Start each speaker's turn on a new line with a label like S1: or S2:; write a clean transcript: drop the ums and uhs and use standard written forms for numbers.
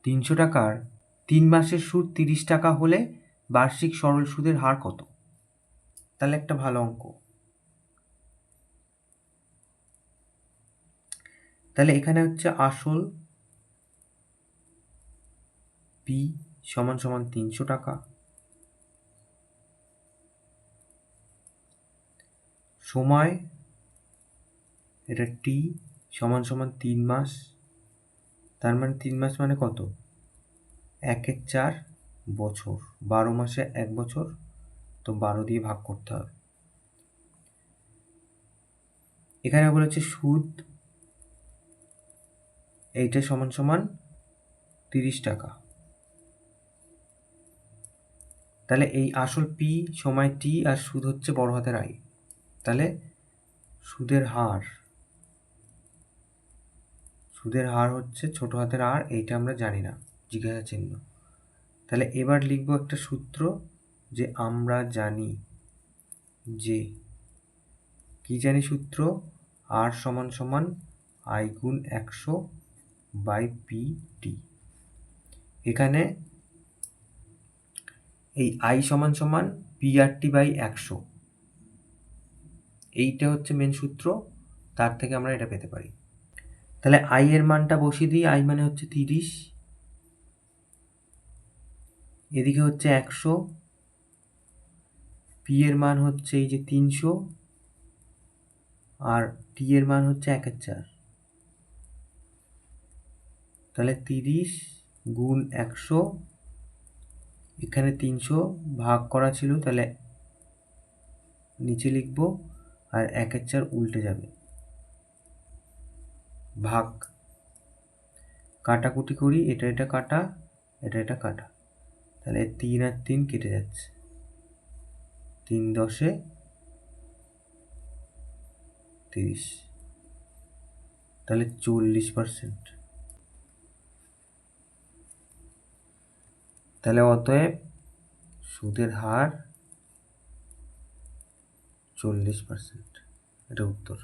S1: 300 টাকার 3 মাসের সুদ 30 টাকা হলে বার্ষিক সরল সুদের হার কত? তাহলে একটা ভালো অঙ্ক। তাহলে এখানে হচ্ছে আসল পি সমান সমান 300 টাকা, সময় এটা টি সমান সমান 3 মাস, তার মানে 3 মাস মানে কত? 1/4 বছর, 12 মাসে 1 বছর, তো 12 দিয়ে ভাগ করতে হবে। এখানে বলেছে সুদ এইটা সমান সমান 30 টাকা। তাহলে এই আসল পি, সময় টি, আর সুদ হচ্ছে বড় হাতের আই। তাহলে সুদের হার হচ্ছে ছোট হাতের আর, এইটা আমরা জানি না, জিজ্ঞাসা চিহ্ন। তাহলে এবার লিখবো একটা সূত্র, যে আমরা জানি যে, কি জানি সূত্র? আর সমান সমান আই গুণ 100 বাই পি টি। এখানে এই আই সমান সমান পি আর টি বাই 100, এইটা হচ্ছে মেন সূত্র, তার থেকে আমরা এটা পেতে পারি। তাহলে আই এর মানটা বসিয়ে দিই। আই মানে হচ্ছে 30, এদিকে হচ্ছে 100, পি এর মান হচ্ছে এই যে 300, আর টি এর মান হচ্ছে 1/4। তাহলে 30 গুণ 100, এখানে 300 ভাগ করা ছিল, তাহলে নিচে লিখব, আর 1/4 উল্টে যাবে, ভাগ, কাটাকুটি করি, এটা কাটা, এটা কাটা, তাহলে 3 আর 3 কেটে যাচ্ছে, 3 10 30, তাহলে 40%। তাহলে অতএব সুদের হার 40%, এটা উত্তর।